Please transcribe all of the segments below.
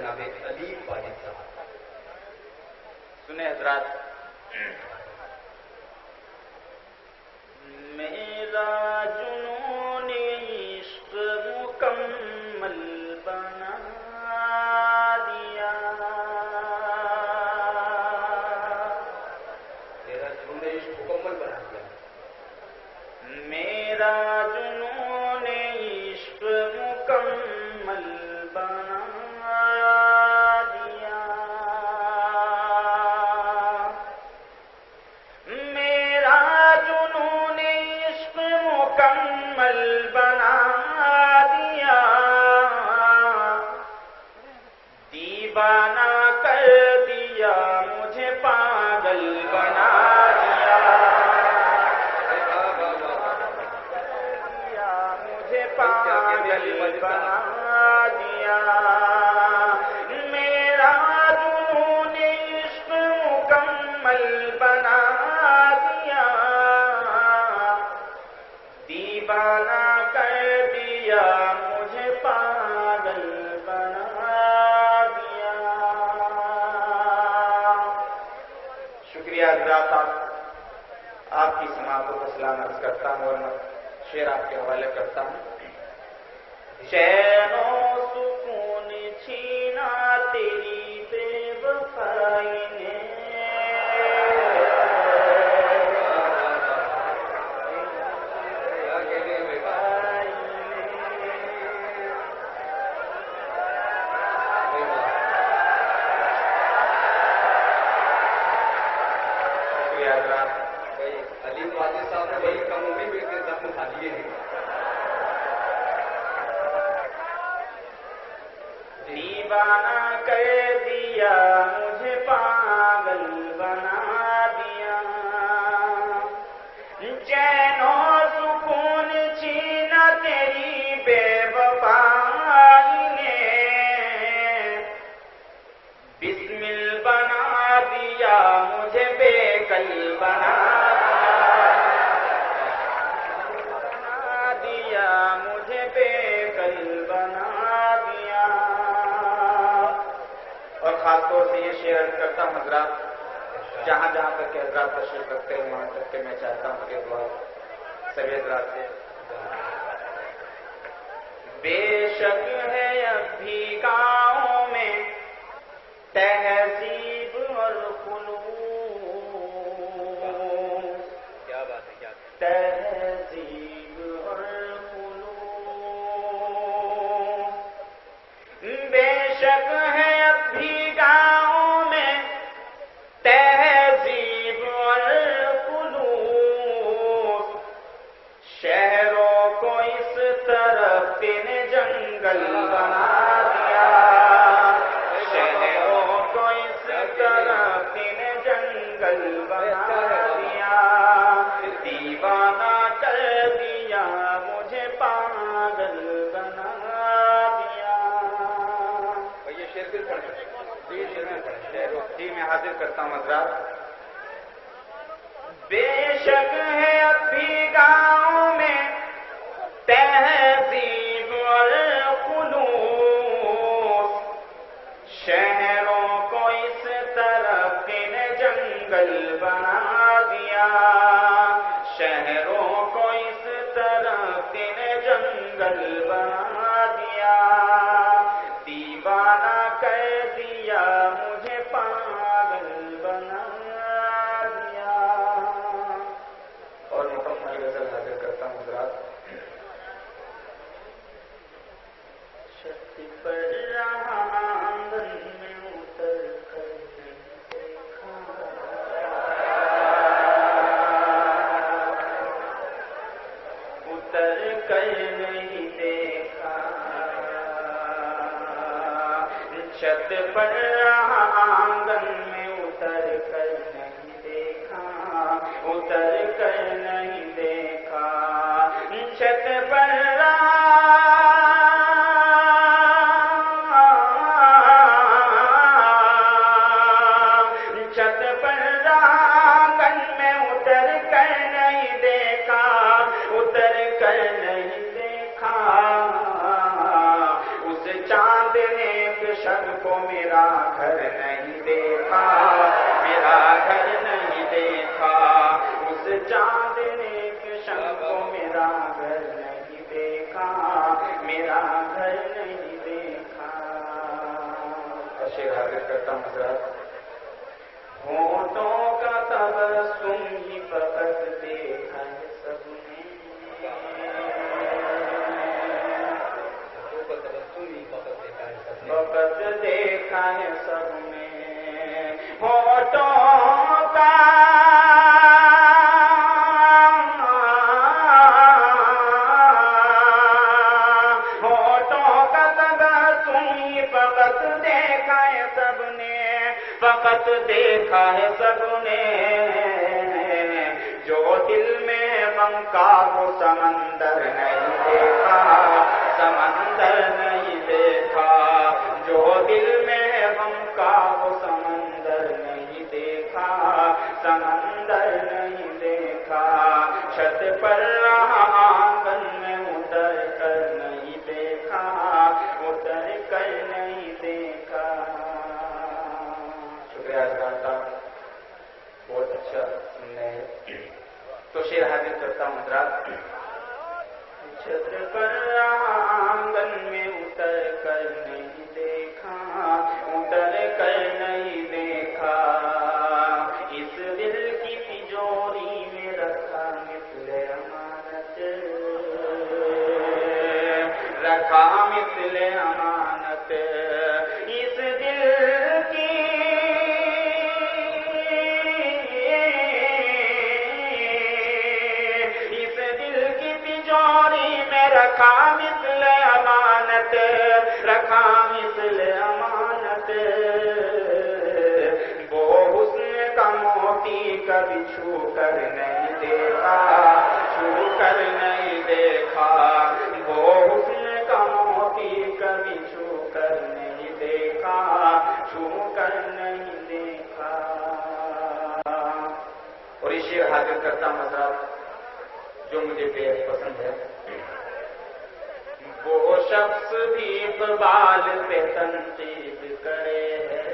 جناب علی واجد صاحب. سنیں حضرات. میرا جنون عشق مکمل بنا دیا. تیرا جنون عشق مکمل بنا دیا. میرا جنون عشق مکمل بنا دیا. میرا جنون عشق مکمل بنا دیا. دیوانہ کر دیا مجھے پاگل بنا دیا. مجھے پاگل بنا دیا. میرا جنون عشق مکمل بنا دیا. دیوانہ کر دیا مجھے پاگل بنا دیا. شکریہ حضرات. آپ کی سماعت کو سلام عرض کرتا ہوں اور شعر آپ کے حوالے کرتا ہوں. چین و سکون چھینا تیری بے وفائی نے. شکریہ حضرات. علی واجد صاحب نے وہی کم عمری میں کے زخم کھا لیے ہیں. دیوانہ کر دیا مجھے پاگل بنا دیا. چین و سکون چھینا تیری بے وفائی نے. بسمل بنا دیا مجھے بے کل بنا دیا. مجھے بے کل بنا دیا. اور خاص طور سے یہ شعر کرتا ہوں حضرات, جہاں جہاں تک کہ حضرات تشریف رکھتے ہیں وہاں تک کہ میں چاہتا ہوں کہ دعا سبھی حضرات سے. بے شک ہے اب بھی گاؤں میں تہذیب اور خلوص. کیا بات ہے, کیا تہذیب اور خلوص. بے شک ہے اب بھی گاؤں میں تہذیب اور خلوص. شہروں کو اس طرف نے جنگل بنا دیا. شہروں کو اس طرف نے جنگل بنا دیا. دیوانہ کر دیا مجھے پاگل بنا دیا. یہ شعر پھر پڑھ سکتے جی میں حاضر کرتا ہوں حضرات. بے شک ہے اب بھی گاؤں میں تہذیب اور خلوص. شہروں کو اس طرف نے جنگل بنا دیا. شہروں کو اس طرف نے جنگل بنا دیا. دیوانہ کر دیا مجھے پاگل بنا دیا. اور مکمل غزل حاضر کرتا ہوں حضرات. چھت پر رہا آنگن میں اتر کر دیکھا. اتر کر نہیں دیکھا. چھت پر رہا آنگن میں اتر کر نہیں دیکھا. اتر کر نہیں دیکھا. چھت پر رہا چھت پر آنگن میں اتر کر نہیں دیکھا. اتر کر نہیں دیکھا. اس چاند نے ایک شب کو को मेरा घर नहीं देखा, मेरा घर नहीं देखा। उस चांदनी के शंख को मेरा घर नहीं देखा, मेरा घर नहीं देखा। शेर हाजिर करता हूँ हज़रत। होठों का तबस्सुम ही फकत देखा है सबने, फकत देखा है सबने। होठों का तबस्सुम ही फकत देखा है सबने, फकत देखा है सबने। जो दिल में गम का वो समंदर नहीं देखा, समंदर नहीं देखा। जो दिल में गम का वो समंदर नहीं देखा, समंदर नहीं देखा। छत पर रहा आंगन में उतर कर नहीं देखा, उतर कर नहीं देखा। शुक्रिया गाता, बहुत अच्छा सुनने है। तो शेर हाजिर करता हूँ हज़रत। छत पर आंगन में उतर कर नहीं देखा, उतर कर नहीं देखा। इस दिल की तिजोरी में रखा मिस्ले अमानत, रखा मिस्ले अमानत। इस दिल की तिजोरी में रखा मिस्ले अमानत, रखा मिस्ले अमानत। वो हुस्न का मोती कभी छू कर नहीं देखा, छू कर नहीं देखा। वो हुस्न का मोती कभी छू कर नहीं देखा, छू कर नहीं देखा। और ये शेर हाजिर करता हूँ हज़रत जो मुझे बेहद पसंद है। वो शख्स भी इक़बाल पे तनकीद करे है,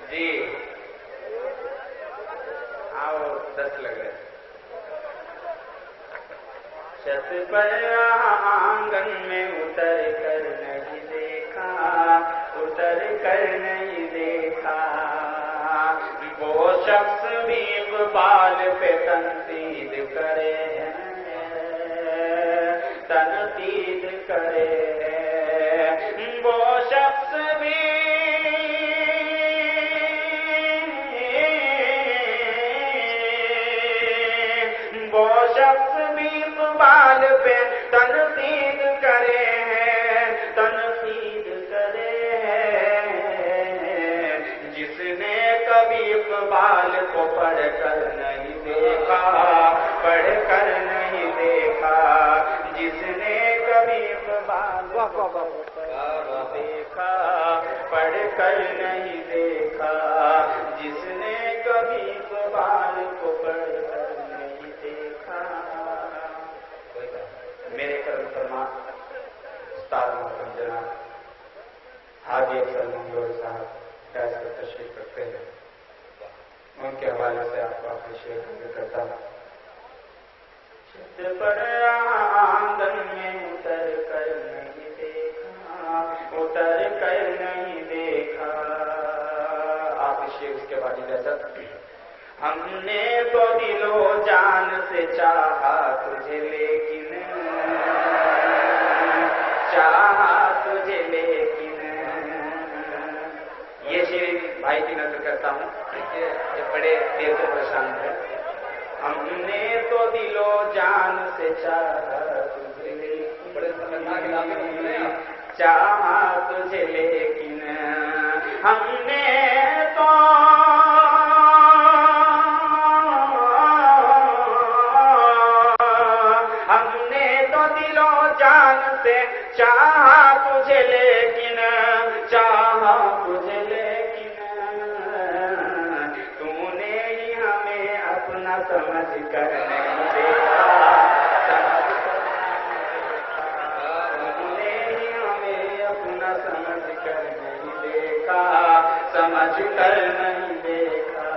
जी आओ 10 लग रहे। छत पर आंगन में उतर कर नहीं देखा, उतर कर नहीं देखा। वो शख्स भी इक़बाल पे तनकीद करे है, तनकीद करे है। वो शख्स भी इक़बाल पे तनकीद करे हैं, तनकीद करे हैं। जिसने कभी इक़बाल को पढ़ कर नहीं देखा, पढ़ कर नहीं देखा। जिसने कभी इक़बाल को देखा, पढ़ कर नहीं देखा। जिसने कभी इक़बाल को पढ़ कर नहीं देखा। मेरे कर्म फरमा उस्ताद मोहतरम जनाब हाजी अफजल मंगलोर साहब फैज पर तशरीफ रखते हैं। उनके हवाले से आपको अपने शेर हाजिर करता हूँ। छत पर आंगन में उतर कर नहीं देखा, उतर कर नहीं देखा। आप इस शेर उसके बाद इजाजत। हमने तो दिलो जान से चाहा तुझे, लेकिन चाहा तुझे लेकिन। ये शेर भाई की नजर करता हूँ, ये बड़े देर से परेशान है। हमने तो दिलो जान से चाहा तुझे, लेकिन बड़े खतरनाक इलाके में सुने आप, चाहा तुझे लेकिन। हमने तो चाहा तुझे लेकिन, चाहा तुझे लेकिन। अपना समझ कर नहीं देखा, समझ कर नहीं देखा। तुमने ही हमें अपना समझ कर नहीं देखा, समझ कर नहीं देखा।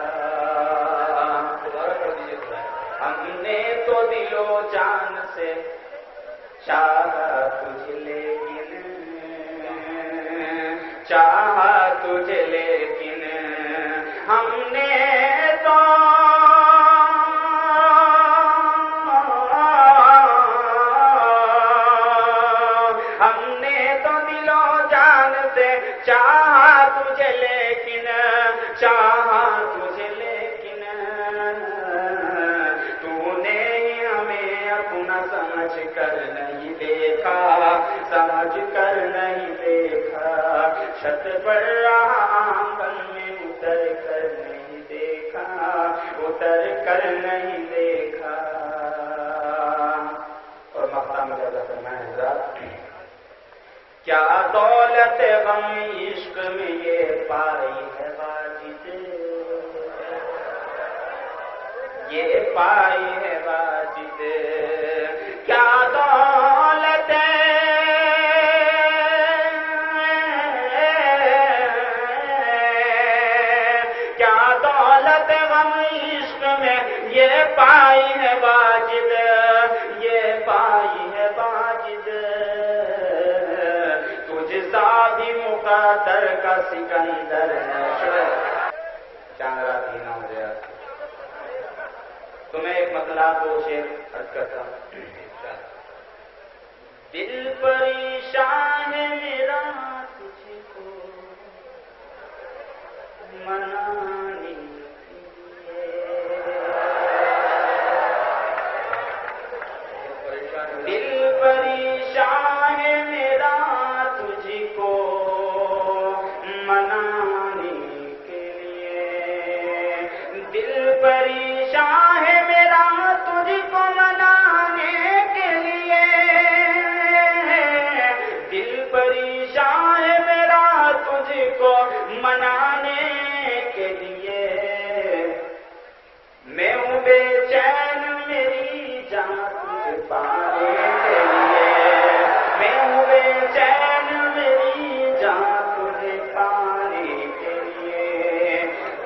दोबारा कर दीजिए थोड़ा। हमने तो दिलो जान से चाहा तुझे लेकिन, चाहा तुझे लेकिन हमने तो दिलो जान से चाहा तुझे लेकिन, चाहा तुझे लेकिन तूने हमें अपना समझ कर नहीं देखा, समझ कर नहीं देखा। छत पर रहा आंगन में उतर कर नहीं देखा, उतर कर नहीं देखा। और मक्ता में ज्यादा करना है हज़रात। क्या दौलत गम इश्क में ये पाई है वाजिद, ये पाई है वाजिद। क्या दौलत क्या दौलत गम इश्क में ये पाई है वाजिद, ये पाई है वाजिद। तुझसा भी मुक़द्दर का सिकंदर है। चांदरा तीन हो गया। तो मैं एक मतलब दो शेर अर्ज करता हूँ। दिल परेशान है मेरा तुझको मनाने के लिए, दिल परेशान है मेरा तुझको मनाने के लिए, दिल परेशान है मेरा तुझको मनाने के लिए, दिल परेशान है मेरा तुझको मनाने के लिए। मैं हूँ बेचैन मेरी जान तुझे पाने के लिए, मैं हूँ बेचैन मेरी जान तुझे पाने के लिए।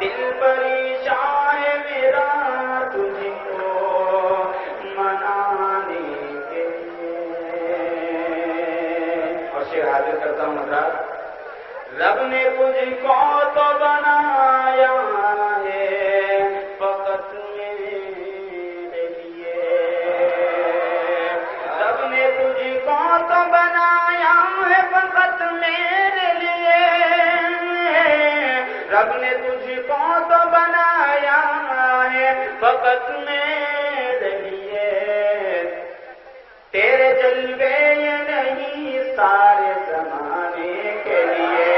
दिल परेशान है मेरा तुझको मनाने के लिए। और शेर हाजिर करता हूँ हज़रात। रब ने तुझको तो बनाया है फकत मेरे लिए, रब ने तुझको तो बनाया है फकत मेरे लिए, रब ने तुझको तो बनाया है फकत मेरे लिए। तेरे जलवे ये नहीं सारे जमाने के लिए,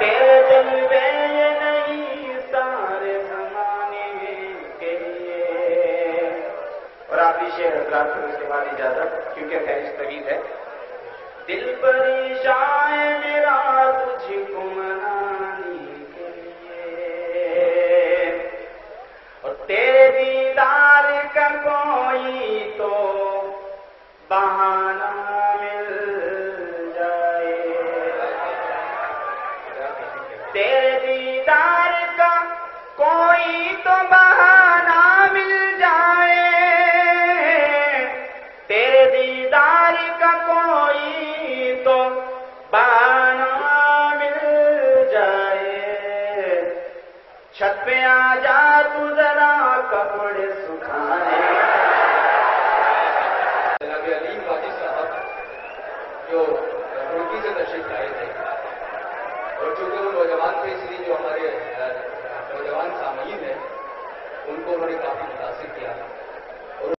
तेरे जलवे ये नहीं सारे जमाने के लिए। और आप शेर हज़रात को उसके बाद इजाजत, क्योंकि फहरिस्त तवील है। दिल परेशान है मेरा तुझको मनाने के लिए, और तेरे दीदार का कोई तो बहाना मिल जाए, तेरे दीदार का कोई तो बहाना मिल जाए, तेरे दीदार का कोई तो बहाना मिल जाए। छत पे आ जा तू जरा कपड़े सुखाने। जनाब अलीम वाजिद साहब जो रुड़की से तशरीफ लाए थे, और चूंकि वो नौजवान थे इसलिए जो हमारे नौजवान सामीन हैं उनको उन्होंने काफी मुतासिर किया।